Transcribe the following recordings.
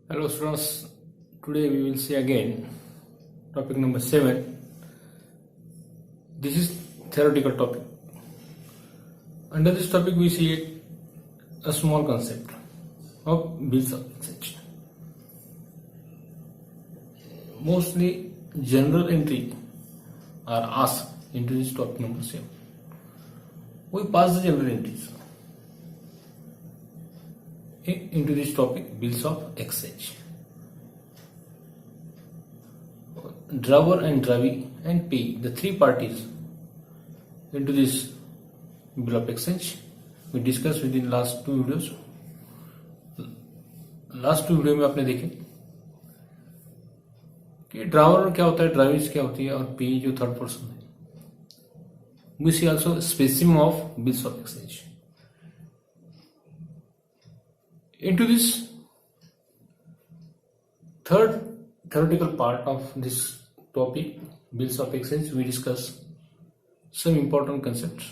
Hello students, today we will see again topic number 7. This is theoretical topic. Under this topic we see a small concept of bills of exchange. Mostly general entry are asked into this topic number 7. We pass the general entries into this topic, bills of exchange. Drawer and drawee and pay, the three parties into this bill of exchange we discussed within last two videos. Last two video में आपने देखे कि drawer क्या होता है, ड्रावीज क्या होती है और पे जो थर्ड पर्सन है. We see also specimen of bills of exchange. Into this third theoretical part of this topic, bills of exchange, we discuss some important concepts,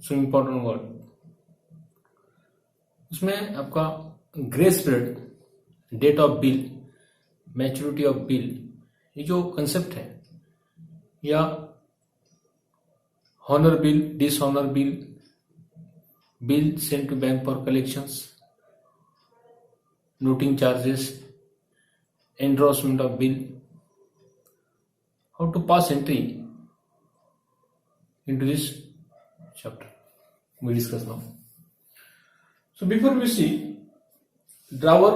some important word. उसमें आपका grace period, date of bill, maturity of bill, ये जो concept है, या honour bill, dishonour bill, bill sent to bank for collections, noting charges, endorsement of bill, how to pass entry into this chapter we discuss now. So before we see drawer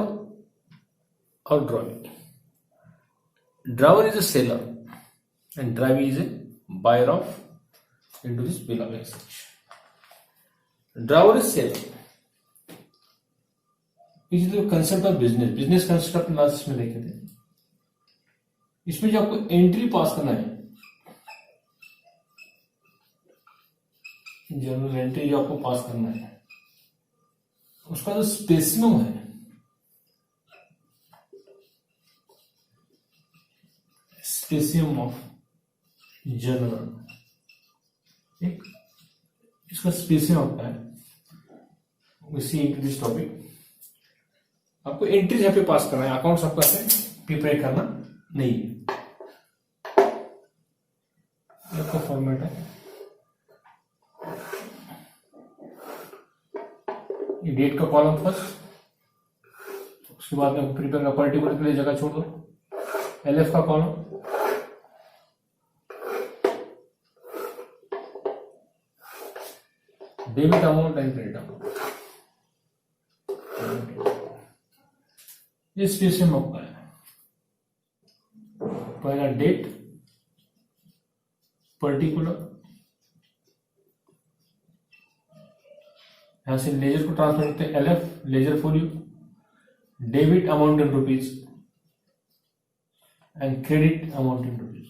or drawee. Drawer is a seller and drawee is a buyer of into this bill of exchange. Drawer is seller. इस concept of business concept अपने last में देखे थे. इसमें जो आपको entry pass करना है, जनरल एंट्री जो आपको पास करना है, उसका जो स्पेसिमम है, स्पेसिमम ऑफ जनरल, एक इसका स्पेसिमम होता है. We see into this topic. आपको एंट्रीज यहाँ पे पास करना है, अकाउंट्स आपको ऐसे प्रिपेयर करना नहीं है. आपका फॉर्मेट है, ये डेट का कॉलम फर्स्ट, उसके बाद में प्रिपेयर का पर्टिकुलर के लिए जगह छोड़ दो, एलएफ का column, debit amount and credit amount. ये स्पेसिमम आपका है. पहला डेट, पर्टिकुलर, यहां से लेजर को ट्रांसफर करते हैं, LF ledger for you, debit amount in rupees and credit amount in rupees.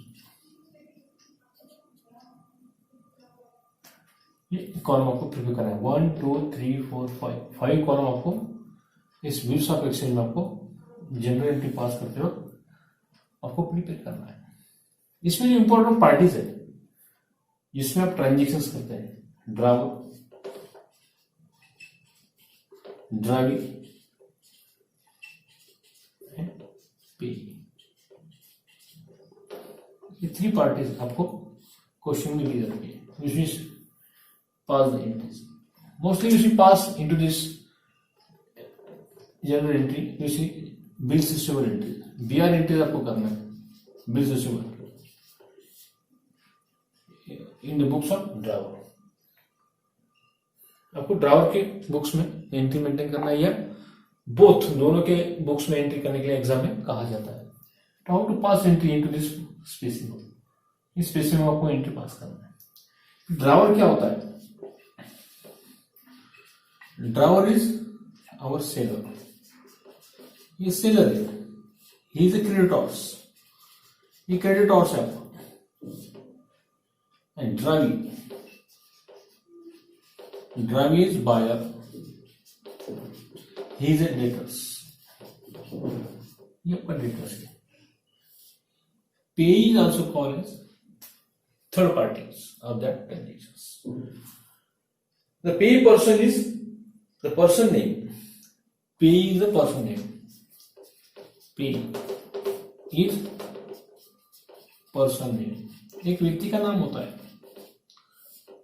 ये कॉलम आपको प्रिपेयर करना है. 1 2 3 4 5 कॉलम आपको इस बिल्स ऑफ एक्सचेंज में आपको जनरल एंट्री पास करते हो आपको प्रिपेयर करना है. इसमें जो इंपॉर्टेंट पार्टीज है जिसमें आप ट्रांजेक्शंस करते हैं, ड्रावर, ड्रावी, पे, ये थ्री पार्टीज आपको क्वेश्चन में दी जाती है. विच pass the entries. Mostly you see pass into this general entry. You see bills receivable entry. BR entry आपको करना है, bills receivable in the books of drawer. आपको ड्रावर के बुक्स में एंट्री मेंटेन करना है, या बोथ दोनों के बुक्स में एंट्री करने के लिए एग्जाम में कहा जाता है. How to pass entry into this specimen. इस स्पेसिमम आपको एंट्री पास करना है. ड्रावर क्या होता है? Drawer is our seller. ये सेलर है, ही इज ए क्रेडिटर्स, ये क्रेडिटर्स है आपका. And drawee is buyer, he is a debtors, ये आपका डेटर्स है. Pay is also called as third parties of that transactions. The pay person is the person name pay is the person name, pay is person name एक व्यक्ति का नाम होता है,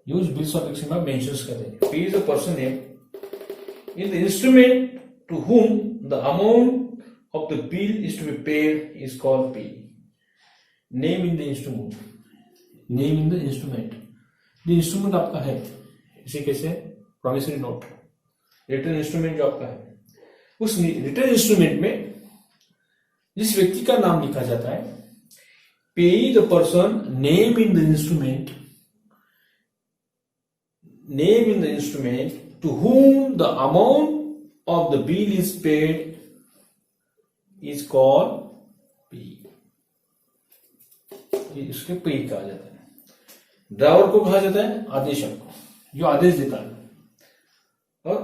use bills of exchange में mentions करते हैं। Payee is the person name in the instrument to whom the amount of the bill is to be paid is called P. Name in the instrument. Name in the instrument. The instrument आपका है, इसे कैसे promissory note, return instrument जो आपका है, उस return instrument में जिस व्यक्ति का नाम लिखा जाता है, pay the person name in the instrument, name in the instrument to whom the amount of the bill is paid is called P. इसके पे कहा जाता है। ड्रावर को कहा जाता है आदेशक, जो आदेश देता है, और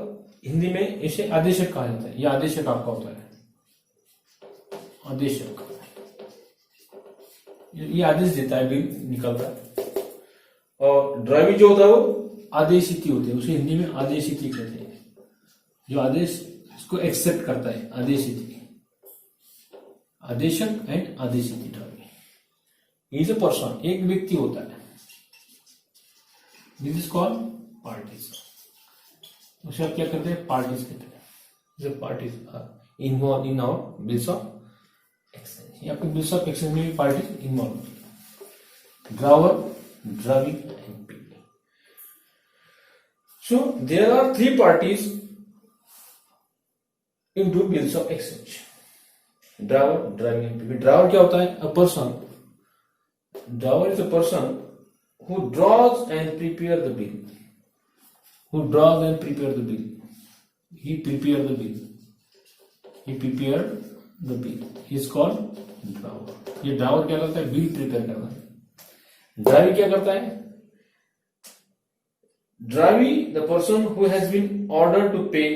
हिंदी में इसे आदेशक कहा जाता है। यह आदेशक आपका होता है, आदेशक, ये आदेश देता है, बिल निकलता है। और ड्राइवी जो होता है वो आदेशित होते हैं, उसे हिंदी में आदेशित कहते हैं, जो आदेश इसको एक्सेप्ट करता है, आदेशित, आदेशक एंड आदेशित ड्राइवी। इज अ पर्सन, एक व्यक्ति होता है, दिस इज कॉल्ड पार्टीज। उसे आप क्या करते हैं, पार्टीज कहते हैं। Parties involve in our bills of exchange, या फिर बिल्स ऑफ एक्सचेंज में भी parties involve, drawer, driving and pay. So there are 3 parties into bills of exchange, drawer, driving and pay. Drawer क्या होता है, a person, drawer is a person who draws and prepare the bill, who draws and prepare the bill, he prepared the bill, he prepared the bill, he is called drawer। ये drawer क्या करता है, bill prepare करता है। Driving क्या करता है, drawee the person who has been ordered to pay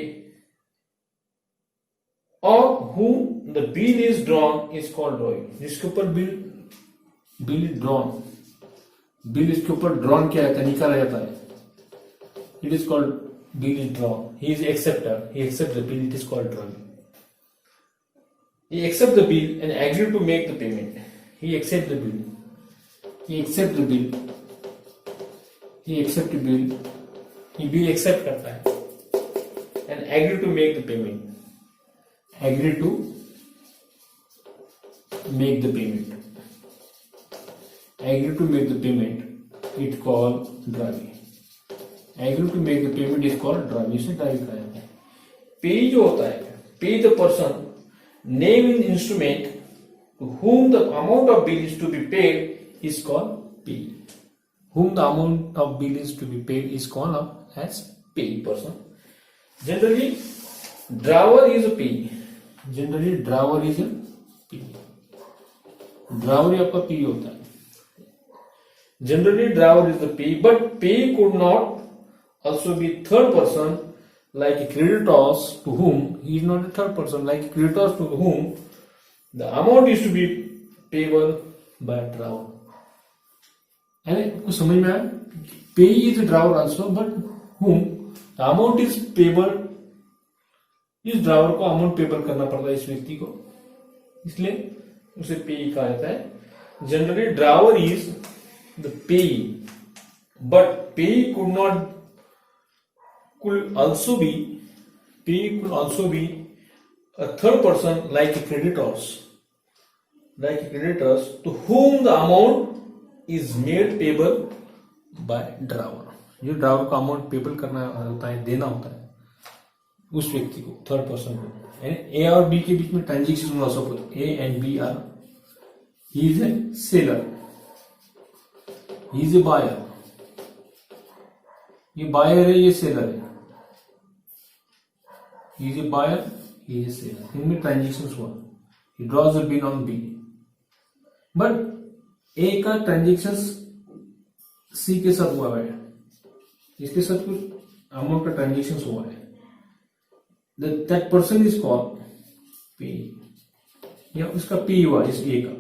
or whom the bill is drawn is called drawing। जिसके ऊपर बिल इज ड्रॉन, बिल इसके ऊपर ड्रॉन किया जाता है, निकाला जाता है, it is called bill is drawn. He is acceptor, he accept the bill, it is called drawing. He accept the bill and agree to make the payment, he accept the bill, he accept the bill, he accept the bill, he bill accept करता है, and agree to make the payment, agree to make the payment, agree to make the payment, it called driving। agree to make the payment is called driving, इसे driving कहा जाता है। Payee जो होता है, payee the person name in instrument to whom the amount of bill is to be paid is called पे। whom the amount of bill is to be paid is called as pay person। generally drawer is a pay, generally drawer is a pay, drawer ही आपका पी होता है। Generally, driver is the P, but P could not also be third person like creditors to whom he is not a third person like creditors to whom the amount is to be payable by driver। कुछ समझ में आया? Pay is a driver also, but whom the amount is payable, इस driver को amount payable करना पड़ता है इस व्यक्ति को, इसलिए उसे पे कहा जाता है। Generally driver is the payee, but payee could also be a third person like creditors to whom the amount is made payable by driver। जो ड्राइवर को अमाउंट पेबल करना होता है, देना होता है उस व्यक्ति को, थर्ड पर्सन को। ए और बी के बीच में ट्रांजेक्शन हुआ, suppose A and B are, he is a seller, he is a buyer, ये बायर है, ये सेलर है, he is a buyer, he is a seller, इनमें ट्रांजेक्शन हुआ, he draws the bill on B. But A का transaction सी के साथ हुआ है, इसके साथ कुछ अमाउंट का ट्रांजेक्शन हुआ है, दैट पर्सन इज कॉल्ड पे, या उसका पी हुआ इस ए का,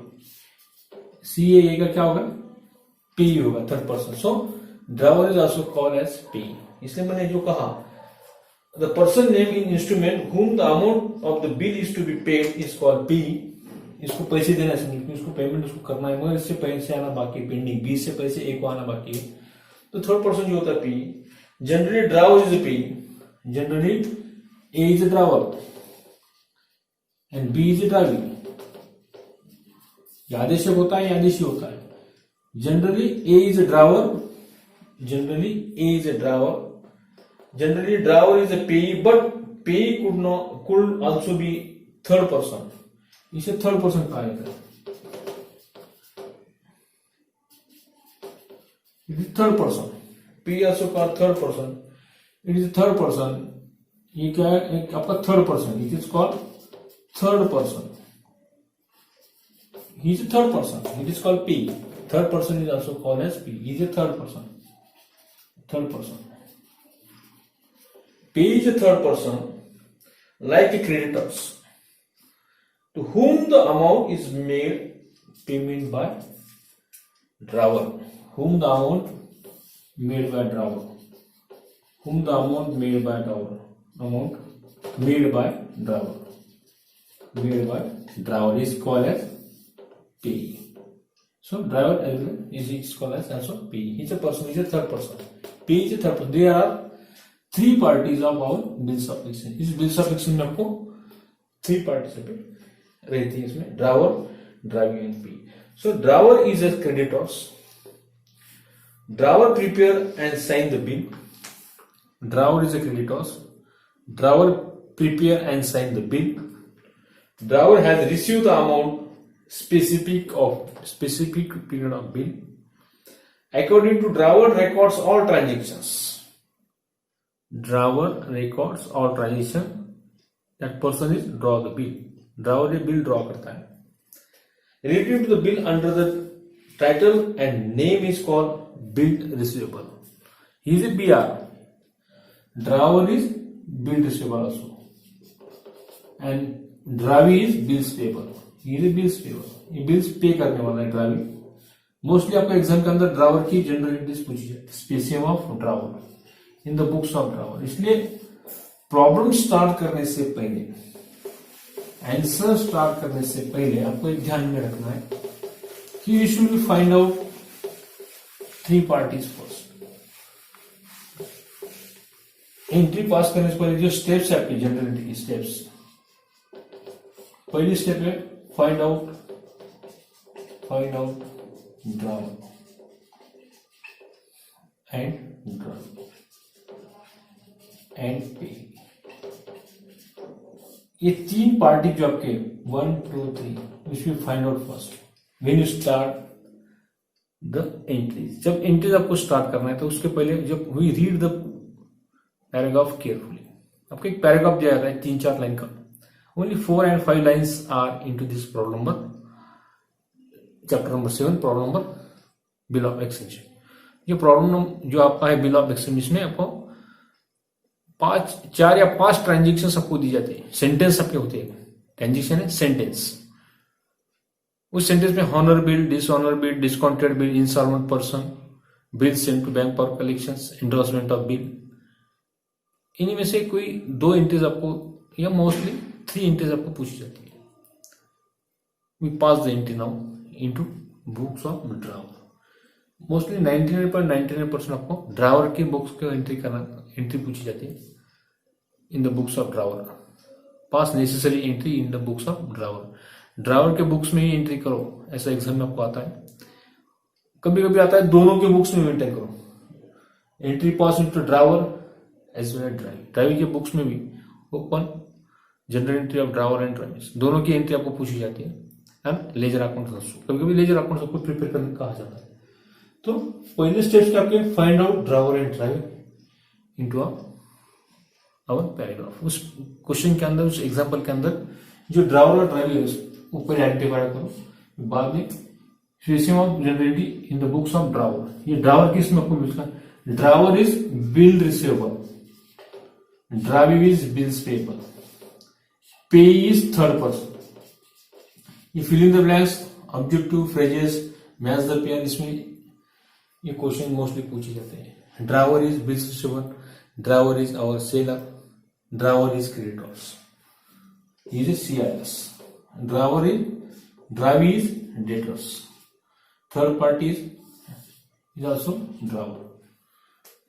सी ए का क्या होगा, P होगा, third person. So driver is also called as P। इसलिए मैंने जो कहा the person name in instrument whom the amount of the bill is to be paid is called P. इसको पैसे देना चाहिए, इसको पेमेंट उसको करना है, मगर इससे पैसे आना बाकी पेंडिंग, 20 से पैसे ए को आना बाकी है, तो थर्ड पर्सन जो होता है P. Generally drawer is P, generally A is a driver and B is a driving. आदेशक होता है या आदेशी होता है. Generally A is a driver, generally A is a driver. Generally driver is a payee, but payee could also be third person. इसे third person कहा जाता है. It is third person. P also called third person. It is third person. ये क्या है, एक आपका third person. It is called third person. He is a third person. It is called P. Third person is also called as P. He is a third person. Third person. P is a third person, like a creditors, to whom the amount is made payment by driver. Whom the amount made by driver. Whom the amount made by driver. Amount made by driver. Made by driver is called as P. So driver is called as also P. He is a person. He is a third person. P is a third person. There are three parties of our bills of exchange. इस bills of exchange में आपको three participate रहती है, इसमें drawer, driving and P. So drawer is a creditors. Drawer prepare and sign the bill. Drawer is a creditors. Drawer prepare and sign the bill. Drawer has receive the amount specific period of bill. According to driver records all transactions. Driver records all transaction. That person is draw the bill. Driver ये bill draw करता है. Relating to the bill under the title and name is called bill receivable. He is a BR. Driver is bill receivable also. And driver is bills payable. He is a bills payable. ये bills पे करने वाला है driving. Mostly आपका exam के अंदर driver की generalities पूछी जाती है. Specimen of driver in the books of driver. इसलिए प्रॉब्लम स्टार्ट करने से पहले, आंसर स्टार्ट करने से पहले आपको एक ध्यान में रखना है कि you should find out three parties first. Entry पास करने से पहले जो स्टेप्स है आपकी जनरलिटी की स्टेप्स, पहली स्टेप है find out driver and pay. ये तीन पार्टी जो आपके 1, 2, 3 which we find out first when you start the entries. जब एंट्रीज आपको स्टार्ट करना है तो उसके पहले जब we read the paragraph carefully, आपको एक पैराग्राफ दिया जाता है 3-4 लाइन का. Only 4 and 5 lines are into this problem number. Chapter number 7 problem number bill of exchange. ये प्रॉब्लम जो आपका है बिल ऑफ एक्सचेंज, इसमें आपको 4 या 5 ट्रांजेक्शन आपको दी जाती है. सेंटेंस आपके होते हैं. ट्रांजेक्शन है सेंटेंस. उस सेंटेंस में honour bill, dishonour bill, discounted bill, insolvent person, bill sent to bank for collections, endorsement of bill. इन्हीं में से कोई 2 एंट्रीज आपको या मोस्टली 3 एंट्रीज आपको पूछी जाती है. We pass the entry now into books of driver. Mostly 99.99% आपको ड्राइवर की बुक्स को एंट्री पूछी जाती है इन the books of driver. Pass necessary entry in the books of driver. Driver के बुक्स में ही एंट्री करो, ऐसा एग्जाम में आपको आता है. कभी कभी आता है दोनों के बुक्स में एंट्री करो. Entry pass into driver as well as driving के बुक्स में भी open general entry of driver and driving, दोनों की एंट्री आपको पूछी जाती है. एंड लेजर अकाउंट ऑल्सो, कभी कभी लेजर अकाउंट सबको प्रिपेयर करने कहा जाता है. तो पहले स्टेप्स क्या आपके find out driver and driving into our paragraph. उस क्वेश्चन के अंदर, उस एग्जांपल के अंदर जो ड्राइवर और ड्राइविंग है ऊपर आइडेंटिफाई करो. बाद में spacing of generality in the books of driver. ये ड्राइवर किस में आपको मिलता है? Driver is bill receivable, driving is bills payable, payee is third person. ये fill in the blanks, objective phrases, match the pair, इसमें ये क्वेश्चन मोस्टली पूछे जाते हैं. Driver is bills receiver, driver is our seller, Drawer is creditors. He is a CIS. Drawer is debtors. Third party is also drawer.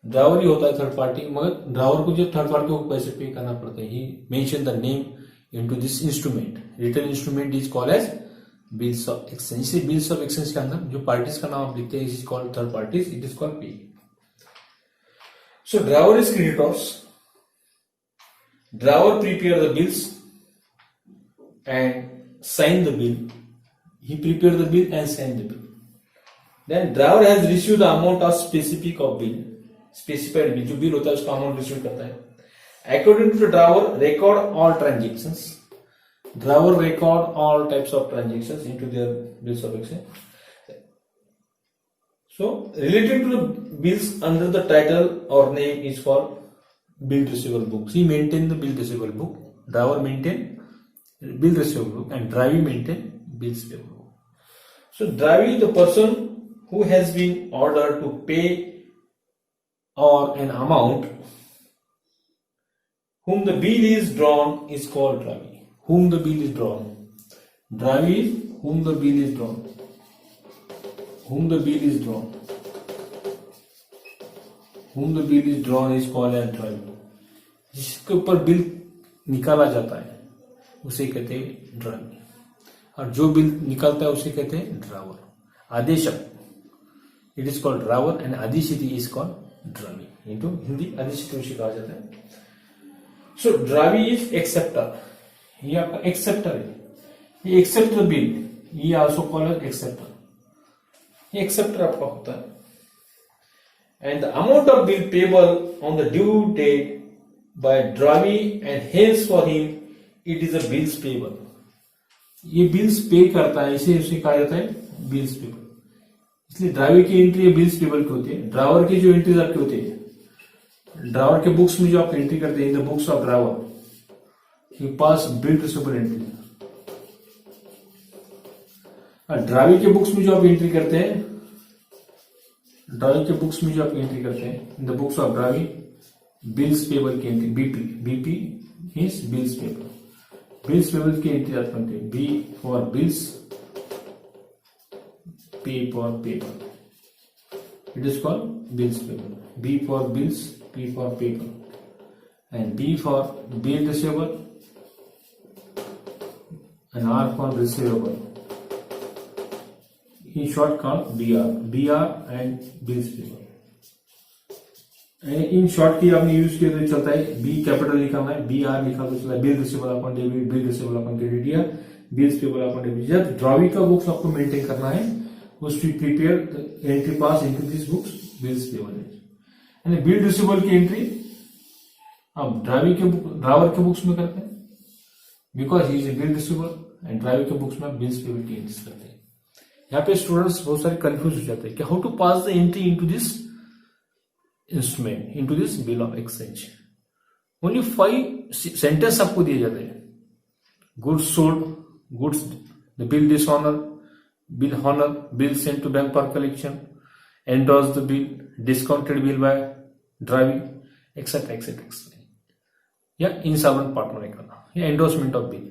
Drawer ही होता है third party, मगर drawer को जो थर्ड पार्टी को पैसे पे करना पड़ता है. He mention the name into this instrument. Return instrument is called as bills of exchange. इसे बिल्स ऑफ एक्सचेंज के अंदर जो पार्टीज का नाम आप लिखते हैं is called third parties. It is called pay. So drawer is creditors. Drawer prepare the bills and sign the bill. He prepared the bill and signed the bill. Then drawer has received the amount of specific of bill. Specified bill, जो bill होता है उसका amount receive करता है. According to the drawer, record all transactions. Drawer record all types of transactions into their bills of exchange. So related to the bills under the title or name is called bill receivable books. He maintain the bill receivable book. Drawer maintain bill receivable book and dravee maintain bills payable book. So dravee, the person who has been ordered to pay or an amount whom the bill is drawn is called dravee. Whom the bill is drawn. Dravee is whom the bill is drawn. Whom the bill is drawn. Whom the bill is drawn is called as dravee. जिसके ऊपर bill निकाला जाता है उसे कहते हैं ड्रावी. और जो बिल निकलता है उसे कहते हैं ड्रावर. आदेशक, it is called drawer and आदिशिति is called drawee. Into Hindi आदिशिति उसे कहा जाता है. So drawee is acceptor. ये आपका एक्सेप्टर है. ये एक्सेप्ट द बिल. ये आल्सो कॉल्ड एक्सेप्टर. ये एक्सेप्टर आपका होता है. And the amount of bill payable on the due date by drawee and hence for him it is a bills payable. ये बिल्स पे करता है, इसे उसे कहा जाता है बिल्स पेबल. इसलिए ड्रावी की एंट्री बिल्स पेबल की होती है. ड्रावर की जो एंट्रीज आपकी होती है, ड्रावर के बुक्स में जो आप एंट्री करते हैं in the books of drawer you pass bill receivable entry. Drawee के बुक्स में जो आप एंट्री करते हैं, ड्रावी के बुक्स में जो आप एंट्री करते हैं in the books of drawee bills payable की entry BP. BP means bills payable. बिल्स पेबल की एंट्री आप करते हैं. B for bills, P for paper. It is called bills payable. B for bills, P for paper, and B for bill receivable, and R for receivable. In short, called BR. BR and bills payable. In short की आपने use किया तो चलता है. B capital लिखा है, B are लिखा तो चलता है. Bill receivable upon debit, bill receivable upon credit या बिल्स पेबल अपॉन डेबिट. जब ड्रावी का बुक्स आपको मेंटेन करना है must be prepared the entry pass into these books bills payable and bill receivable की एंट्री आप ड्रावर के बुक्स में करते हैं because he is a bill receivable and drawer के बुक्स में बिल्स पेबल की एंट्री करते हैं. यहाँ पे स्टूडेंट्स बहुत सारे कंफ्यूज हो जाते हैं कि how to pass the entry into this instrument, into this bill of exchange. Only 5 sentence आपको दिए जाते हैं. Goods sold, goods the bill dishonour, bill honor, bill sent to bank for collection, endorse the bill, discounted bill by dravee, etc. etc. या insolvent partner करना या endorsement of bill.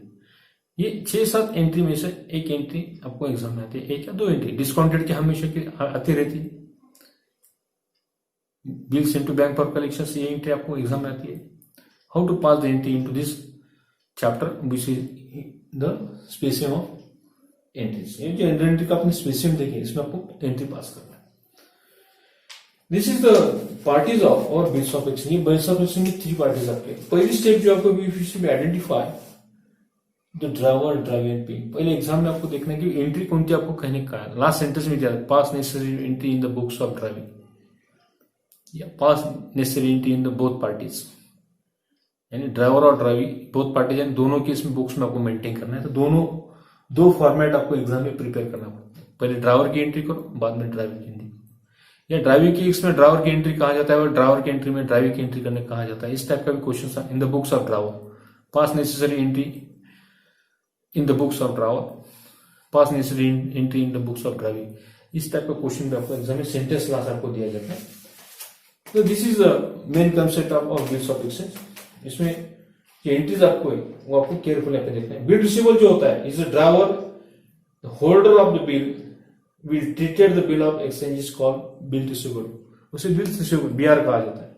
ये 6-7 entry में से एक एंट्री आपको एग्जाम में आती है. एक या 2 एंट्री डिस्काउंटेड की हमेशा की आती रहती है. Bill sent to bank for collection ये एंट्री आपको एग्जाम में आती है. How to pass the entry into this chapter which is the specimen of entries. ये जो एंट्री का अपने स्पेसियम देखिए, इसमें आपको एंट्री पास करना है. This is the parties of और bills of exchange. Bills of exchange में 3 पार्टीज आपके. पहली स्टेप जो आपको identify the drawer, drawee and pay. पहले एग्जाम में आपको देखना है कि एंट्री कौन सी आपको कहने का है. लास्ट सेंटेंस में दिया pass necessary entry in the books of drawee या pass necessary entry in the both parties. यानी ड्राइवर और ड्रावी बोथ पार्टीज यानी दोनों की इसमें बुक्स में आपको मेंटेन करना है. तो दोनों 2 फॉर्मेट आपको एग्जाम में प्रिपेयर करना पड़ता है. पहले ड्रावर की एंट्री करो, बाद में ड्राइवर की एंट्री. या ड्राइवी की इसमें ड्रावर की एंट्री कहा जाता है और ड्रावर की एंट्री में ड्राइवी की एंट्री करने कहा जाता है. इस टाइप का भी question in the books of drawer. Pass necessary entry in the books of drawer, pass necessary entry in the books of drawee. इस टाइप का क्वेश्चन भी आपको एग्जाम में सेंटेंस क्लास आपको दिया जाता है. तो this is the main concept of bills of exchange. इसमें जो एंट्रीज आपको है वो आपको केयरफुल यहाँ पे देखना है। बिल रिसीवेबल जो होता है is a drawer, the holder of the bill will treated the bill of exchange is called bill receivable, उसे बिल रिसीवेबल बीआर कहा जाता है।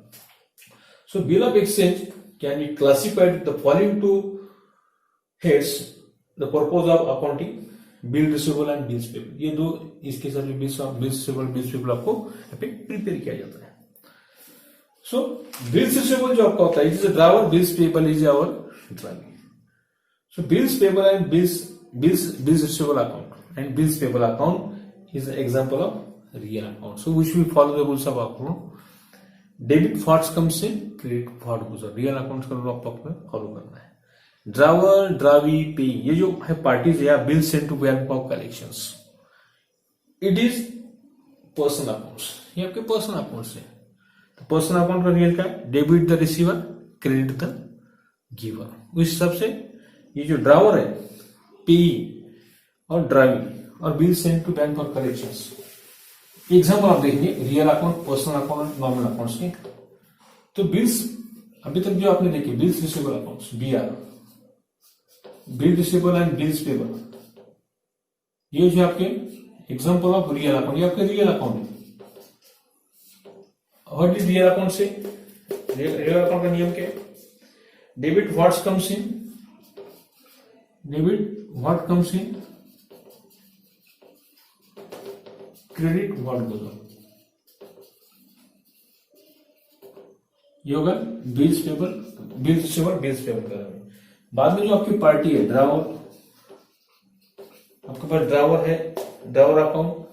So bill of exchange can be classified the following two heads, the purpose of accounting, bill receivable and bills payable. ये दो इसके साथ bills receivable bills payable आपको यहाँ पे प्रिपेयर किया जाता है। सो बिल्स रिसीवेबल जो आपका होता है it is a drawer, bills payable is our driving. So bills payable and bills receivable account and bills payable account is example of real account. So which we follow the rules of account, debit what's comes in, credit फॉर्ट goes out. Real accounts का rule आपको follow करना है। Drawer, drawee, पे, ये जो है parties है या bill sent to bank of collections, it is personal accounts, ये आपके पर्सनल अकाउंट्स है। तो पर्सनल अकाउंट का रियल क्या है, debit the receiver, credit the giver. उस हिसाब से ये जो ड्रावर है, पे और ड्रावी और bill sent to bank of collections, example आप देखिए real account, personal account, nominal accounts के। तो बिल्स अभी तक जो आपने देखे bills receivable accounts BR, bill receivable and bills payable, ये जो आपके एग्जांपल ऑफ रियल अकाउंट, ये आपके रियल अकाउंट है। व्हाट इज रियल अकाउंट से, रियल अकाउंट का नियम क्या है, debit what's comes in, debit what comes in, credit what goes out. ये होगा bills payable, bills receivable, bills payable का। बाद में जो आपकी पार्टी है ड्रावर, आपके पास ड्रावर है, ड्रावर अकाउंट,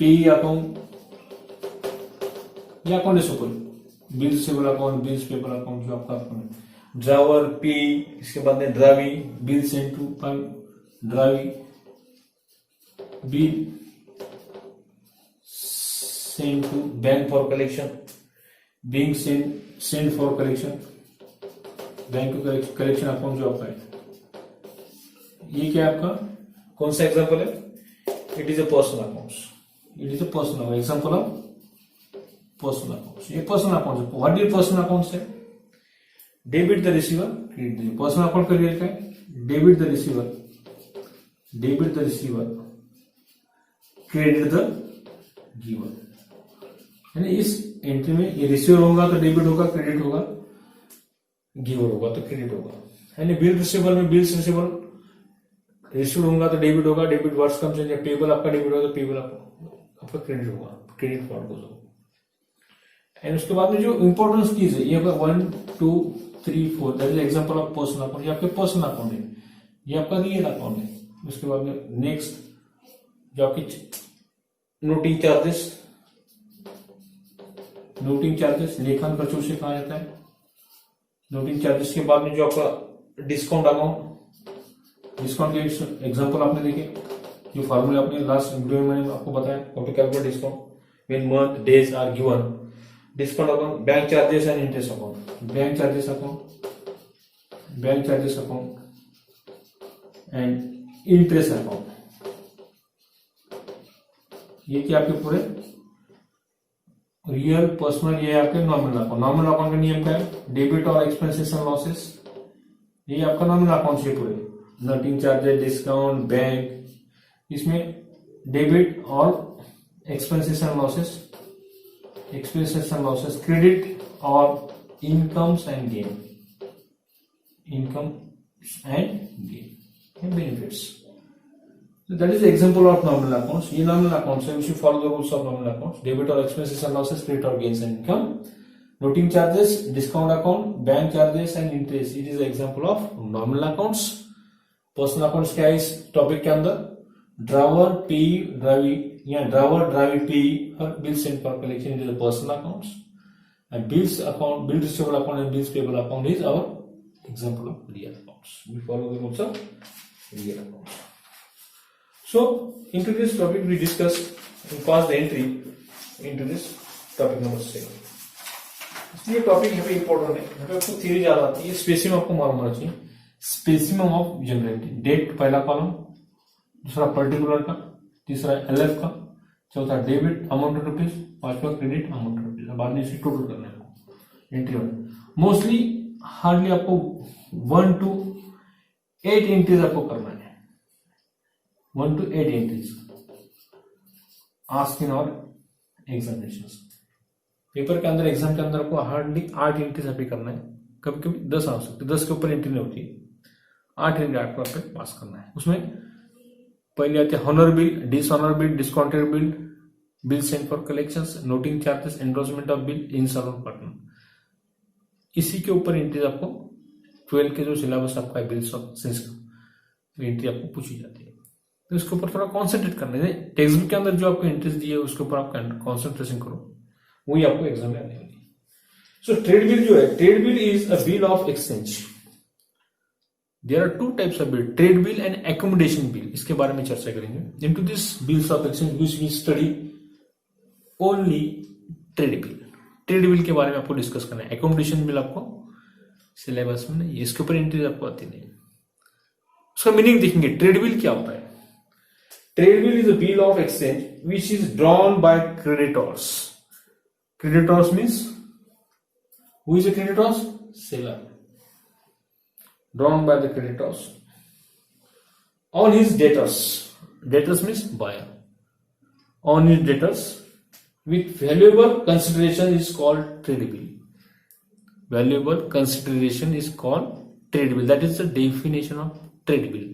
पे अकाउंट, ये अकाउंट है कोई bill receivable account, bills payable account जो आपका अकाउंट है, ड्रावर, पे, इसके बाद में drawee, bill sent to drawee, bill sent to bank for collection, bill sent for collection, bank collection account जो आपका है, ये क्या है आपका, कौन सा एग्जांपल है, it is a personal accounts, it is a personal example of personal accounts. ये personal account, what is personal accounts है, debit the receiver, credit. Personal account का रियल क्या है, debit the receiver, debit the receiver, credit the giver. यानी इस entry में ये receiver होगा तो डेबिट होगा, क्रेडिट होगा, गिवर होगा तो क्रेडिट होगा। यानी बिल रिसीवेबल में बिल्स रिसीवेबल रिसीव होगा तो डेबिट होगा, डेबिट व्हाट्स कम्स इन, पेबल आपका डेबिट होगा तो पेबल आपका क्रेडिट होगा, credit what goes out. And उसके बाद में जो इंपॉर्टेंट चीज है, ये 1 2 3 4 that is example of personal account, ये आपके पर्सनल अकाउंट है, ये आपका रियल अकाउंट है। उसके बाद में नेक्स्ट जो आपकी नोटिंग चार्जेस, नोटिंग चार्जेस लेखन खर्चों से कहा जाता है। नोटिंग चार्जेस के बाद में जो आपका डिस्काउंट अमाउंट, डिस्काउंट के एग्जांपल आपने देखे, जो फॉर्मूला आपने लास्ट वीडियो में मैंने आपको बताया, how to calculate discount when month days are given. Discount account, bank charges and interest account, bank charges account, bank charges account and interest account, ये क्या आपके पूरे रियल, पर्सनल, ये आपके नॉमिनल अकाउंट। नॉमिनल अकाउंट का नियम क्या है, डेबिट और एक्सपेंसेस एंड लॉसेस, ये आपका नॉमिनल अकाउंट से पूरे, नोटिंग चार्जेस, डिस्काउंट, बैंक, इसमें डेबिट और expenses and losses, expenses and losses, credit और incomes and gain, income and gain, benefits. So that is the example of nominal accounts. ये nominal accounts है, we should follow the rules of nominal accounts. Debit or expenses and losses, credit or gains and income. Noting charges, discount account, bank charges and interest. It is the example of nominal accounts. Personal accounts क्या है इस topic के अंदर, drawer, पे, ड्रावी या drawer, drawee, payee और bill sent for collection, it is the personal accounts. And bills account, bill receivable account and bills payable account is our example of real accounts. We follow the rules of real accounts. So into this topic we discussed and pass the entry into this topic number 7. इसलिए topic यहाँ पे important है, यहाँ पे आपको theory ज्यादा आती है, स्पेसिम आपको मालूम होना चाहिए, स्पेसिमम ऑफ जनरलिटी, डेट पहला कॉलम, दूसरा पर्टिकुलर का, तीसरा एलएफ का, चौथा डेबिट अमाउंट रुपीज, पांचवा क्रेडिट अमाउंट रुपीज। बाद में इसे टोटल करना है एंट्री में। मोस्टली हार्डली आपको 1 to 8 एंट्रीज आपको करना है, 1 to 8 एंट्रीज आस्क इन और एग्जामिनेशन। पेपर के अंदर, एग्जाम के अंदर आपको हार्डली 8 एंट्रीज आप करना है, कभी कभी 10 आ सकते, 10 के ऊपर एंट्री नहीं होती, 8 एंट्री आपको पास करना है। उसमें पहले आते हैं honour bill, dishonour bill, discounted bill, bill sent for collections, noting charges, endorsement of bill, insurance partner. इसी के ऊपर एंट्रीज आपको 12 के जो सिलेबस आपका है बिल्स ऑफ एक्सचेंज का, एंट्री आपको पूछी जाती है। तो इसके ऊपर थोड़ा कॉन्सेंट्रेट करना है। टेक्स्ट बुक के अंदर जो आपको एंट्रीज दी है उसके ऊपर आप कॉन्सेंट्रेशन करो, वही आपको एग्जाम में आने वाली है। सो ट्रेड बिल जो है, trade bill is a bill of exchange. There are 2 types of bill, trade bill and accommodation bill. इसके बारे में चर्चा करेंगे। Into this bills of exchange which we study only trade bill. Trade bill के बारे में आपको डिस्कस करना है, एकोमोडेशन बिल आपको सिलेबस में नहीं, इसके ऊपर एंट्री आपको आती नहीं। उसका मीनिंग देखेंगे, ट्रेड बिल क्या होता है। Trade bill is a bill of exchange which is drawn by creditors. Creditors means who is a creditors? Seller, drawn by the creditors on his debtors. Debtors means buyer. On his debtors with valuable consideration is called trade bill. Valuable consideration is called trade bill. That is the definition of trade bill.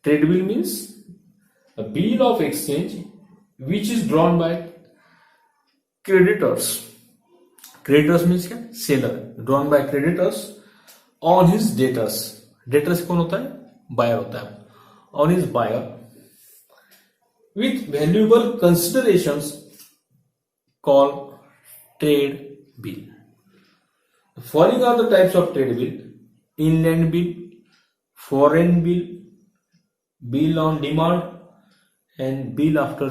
Trade bill means a bill of exchange which is drawn by creditors. Creditors means क्या? Seller. Drawn by creditors on his debtors. Debtors कौन होता है? Buyer होता है। On his buyer with valuable considerations called trade bill. The following are the types of trade bill: inland bill, foreign bill, bill on demand, and bill after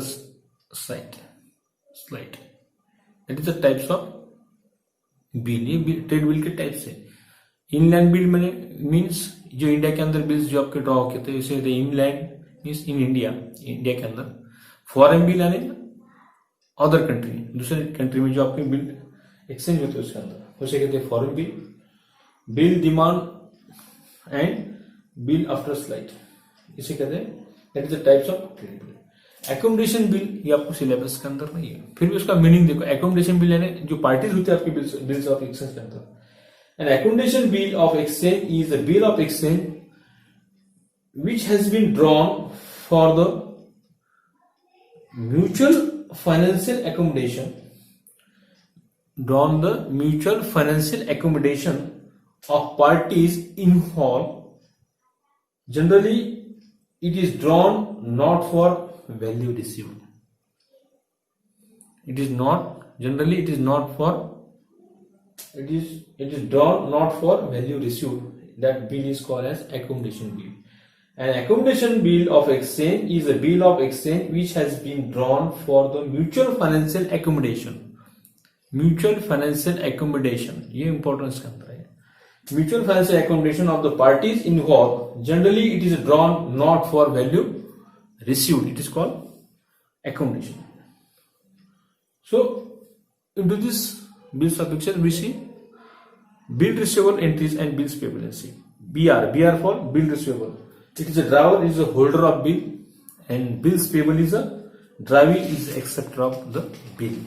sight. That is the types of bill. ये trade bill के types है। Inland bill means जो India के अंदर bills जो आपके draw होते हैं, इसे inland means in India, India के अंदर। फॉरेन बिल यानी अदर कंट्री, दूसरे कंट्री में जो आपके बिल एक्सचेंज होते हैं उसके अंदर, उसे कहते हैं foreign bill. Bill demand and bill after slight, इसे कहते हैं, that is the types of trade bill. Accommodation bill ये आपको सिलेबस के अंदर नहीं है, फिर भी उसका मीनिंग देखो। एकोमोडेशन बिल यानी जो पार्टीज होते हैं आपके बिल्स ऑफ एक्सचेंज के अंदर। An accommodation bill of exchange is a bill of exchange which has been drawn for the mutual financial accommodation, drawn the mutual financial accommodation of parties involved. Generally, it is drawn not for value received. It is drawn not for value received. That bill is called as accommodation bill. An accommodation bill of exchange is a bill of exchange which has been drawn for the mutual financial accommodation. Mutual financial accommodation, ये importance का अंतर है। Mutual financial accommodation of the parties involved. Generally, it is drawn not for value received. It is called accommodation. So, into this bills of exchange, we see bill receivable entries and bills payable entry. BR for bill receivable. It is a driver is a holder of bill, and bills payable is a driving is acceptor of the bill.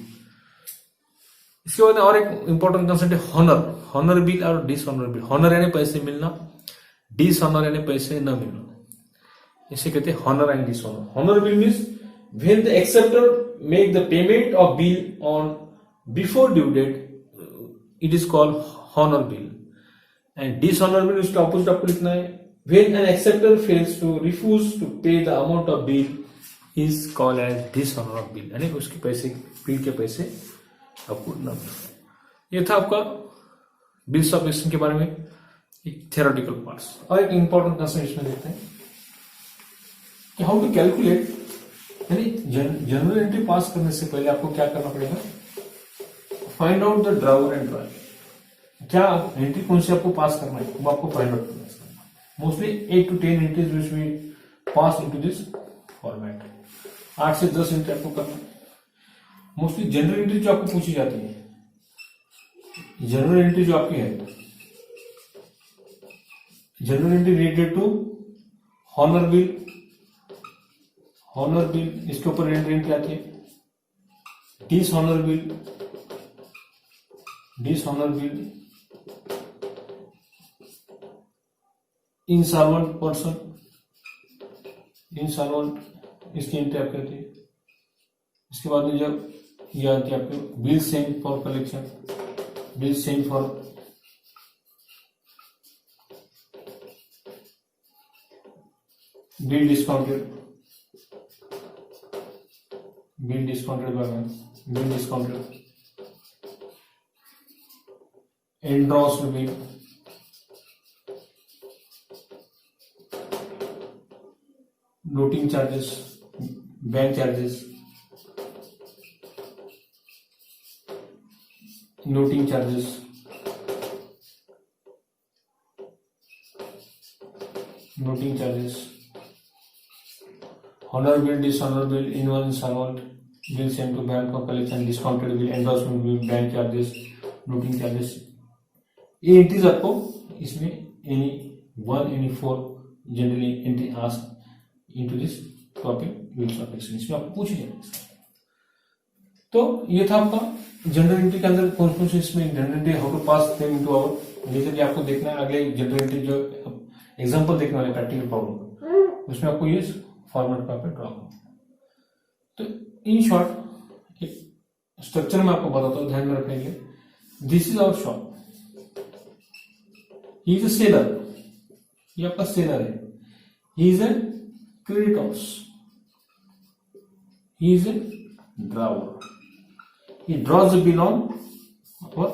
इसके बाद और एक important concept है Honor. Honor bill और dishonour bill. Honor यानी पैसे मिलना, dishonour यानी पैसे न मिलना, इसे कहते हैं honour and dishonour. Honour bill means when the acceptor make the payment of bill on before due date, it is called honour bill. And dishonour bill उसका ऑपोजिट आपको लिखना है, when an acceptor fails to refuse to pay the amount of bill is called as dishonour of bill, यानी उसके पैसे, bill के पैसे आपको न मिले। ये था आपका बिल्स ऑफ एक्सचेंज के बारे में एक थ्योरेटिकल पार्ट्स। और एक इंपॉर्टेंट कंसेप्ट इसमें देखते हैं कि हाउ टू कैलकुलेट, यानी जनरल एंट्री पास करने से पहले आपको क्या करना पड़ेगा, find out the drawer and drive. क्या एंट्री कौन सी आपको पास करना है वो आपको फाइंड आउट करना है। Mostly 8 to 10 entries which we pass into this format. 8 से 10 एंट्री आपको करना है। मोस्टली जनरल एंट्री जो आपको पूछी जाती है, जनरल एंट्री जो आपकी है general entry related to honour bill, honour bill इसके ऊपर जनरल एंट्री आती है। Dishonour bill, dishonour bill, insolvent person, insolvent इसकी एंट्री आप करती है। इसके बाद में जब ये आती है आपके bill send for collection, bill send for bill discounted, bill discounted by bank, bill discounted, endorsed bill, noting charges, bank charges, noting charges, noting charges, honor bill, dishonor bill, invoice insolvent, bill sent to bank for collection, discounted bill, endorsement bill, bank charges, noting charges। ये entries आपको इसमें any 1 any 4 generally entry ask into this topic bills of exchange, इसमें आपको पूछ लिया। तो ये था आपका जनरल एंट्री के अंदर कौन कौन से इसमें general entry how to pass them into our. जैसे आपको देखना है अगले जनरल एंट्री जो एग्जांपल देखने वाले प्रैक्टिकल प्रॉब्लम, उसमें आपको ये फॉर्मेट का ड्रॉ करो। तो इन शॉर्ट एक स्ट्रक्चर में आपको बताता हूं, ध्यान में रखने के लिए। This is our shop, he is a seller, ये आपका सेलर है। He is a creditors, he is a drawer, he draws the bill on, or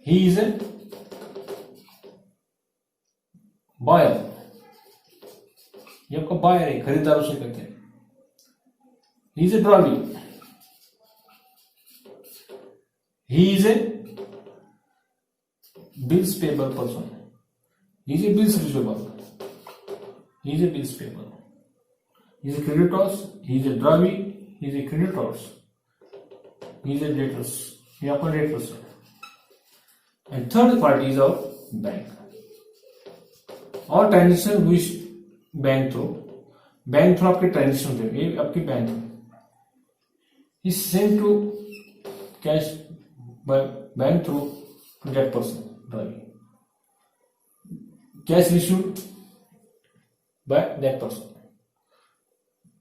he is a buyer, ये आपका बायर है, खरीदार उसे कहते हैं। ही is A drawee, he is a bills payable person, he is a bills receivable, he is a bills payable, he is a creditors, he is A drawee, he is a creditors, he is a debtors, ये आपका debtors है। and third party is our bank, और transaction which bank through, bank through आपके transaction होते हैं, ये आपकी bank is sent to cash by bank through to that person, driving cash received by that person,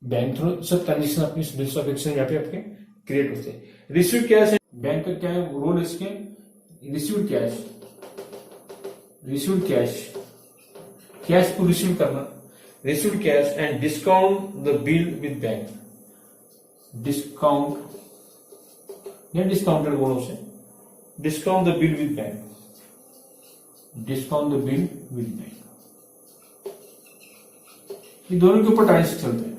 bank through सब transaction अपनी bills of exchange यहाँ पे आपके क्रिएट होते हैं। रिसीव्ड कैश है, बैंक का क्या है रोल इसके, received cash, received cash, cash को रिसीव करना, received cash and discount the bill with bank, discount या डिस्काउंटेड बोलो उसे, discount the bill with bank, discount the bill with bank, ये दोनों के ऊपर ट्रांजेक्शन चलते हैं।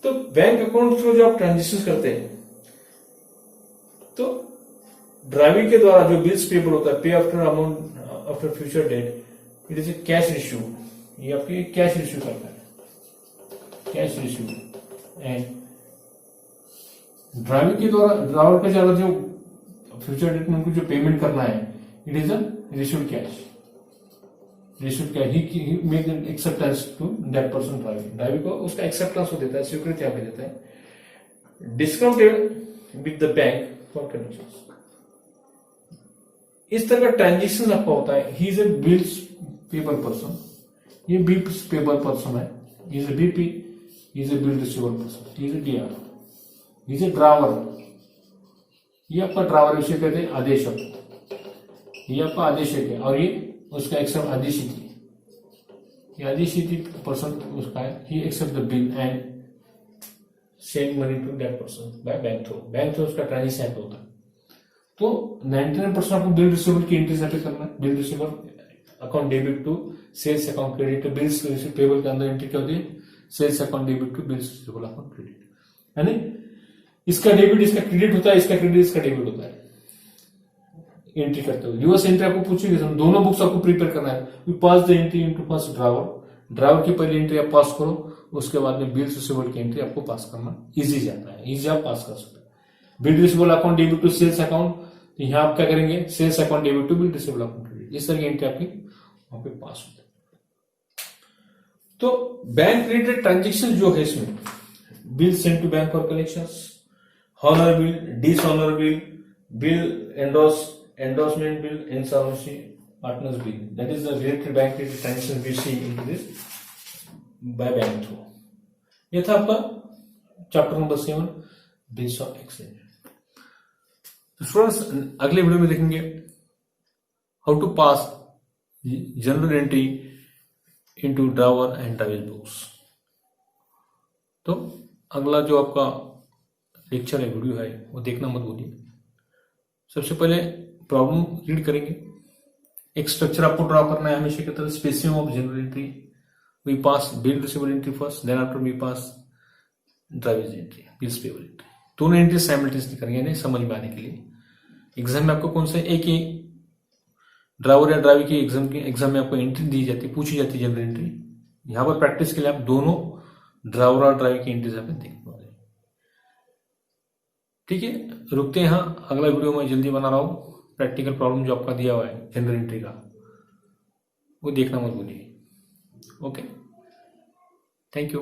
तो बैंक अकाउंट थ्रू जो आप ट्रांजेक्शन करते हैं, तो ड्राइविंग के द्वारा जो बिल्स पेबल होता है, pay after amount after future date, it is a cash reissue, ये आपकी कैश रिश्यू करता है, कैश रिश्यू। एंड ड्राइविंग के द्वारा ड्राइवर के द्वारा जो फ्यूचर डेट में उनको जो पेमेंट करना है, it is a received cash, received cash, he make an acceptance to that person driving, driving को उसका एक्सेप्टेंस को देता है, स्वीकृति यहाँ पे देता है। Discounted with the bank for conditions, इस तरह का ट्रांजेक्शन आपका होता है। He is a bills payable person, ये बिल्स पेबल पर्सन है, he is a BP, he is a bill receivable person, he is a DR, he is a driver, ये आपका ड्राइवर उसे कहते हैं आदेशक, ये आपका आदेशक है, और ये उसका एक्सेप्ट आदेशित, ये आदेशित पर्सन उसका है, he accept the bill and send money to that person by bank through, bank through उसका ट्रांजेक्शन होता है। तो 99% आपको बिल रिसीवेबल की एंट्री पे करना है। Bill receivable account debit to sales account credit, तो बिल्स पेबल के अंदर एंट्री क्या होती है, sales account debit to bills receivable account credit, यानी इसका डेबिट इसका क्रेडिट होता है, इसका क्रेडिट इसका डेबिट होता है एंट्री करते हुए। रिवर्स एंट्री आपको पूछेगी, दोनों बुक्स आपको प्रिपेयर करना है। You pass the entry into first driver, driver की पहली एंट्री आप पास करो, उसके बाद में बिल रिसीवेबल की एंट्री आपको पास करना इजी जाता है, इजी आप पास कर सकते हैं। Bill receivable account debit to sales account, तो यहां आप क्या करेंगे, sales account debit to bill receivable account credit. Credit, इस तरह की एंट्री आपकी वहां पे पास होती है। तो बैंक रिलेटेड ट्रांजेक्शन जो है इसमें, bill send to bank for collections, honour bill, dishonour bill, bill endorsement bill, insolvency partners bill, that is the related bank related transaction we see in this by bank through. ये था आपका chapter number 7, bills of exchange. तो students अगले video में देखेंगे how to pass general entry into drawer and drawee's books. तो अगला जो आपका लेक्चर है, वीडियो है, वो देखना मत भूलिए। सबसे पहले प्रॉब्लम रीड करेंगे, एक स्ट्रक्चर आपको ड्रा करना है हमेशा की तरह, spacing of general entry, we pass bill receivable entry first, then after we pass drawee's entry, bills payable entry. दोनों एंट्री साइमल्टेनियसली करेंगे, यानी समझ में आने के लिए। एग्जाम में आपको कौन सा एक ही ड्राइवर या ड्राइवर की एग्जाम में आपको एंट्री दी जाती है, पूछी जाती है जनरल एंट्री। यहां पर प्रैक्टिस के लिए आप दोनों ड्राइवर और ड्राइवर की एंट्रीज आप देखने वाले। ठीक है, रुकते हैं यहाँ, अगला वीडियो मैं जल्दी बना रहा हूं। प्रैक्टिकल प्रॉब्लम जो आपका दिया हुआ है जनरल एंट्री का, वो देखना मत भूलिए। Okay, thank you.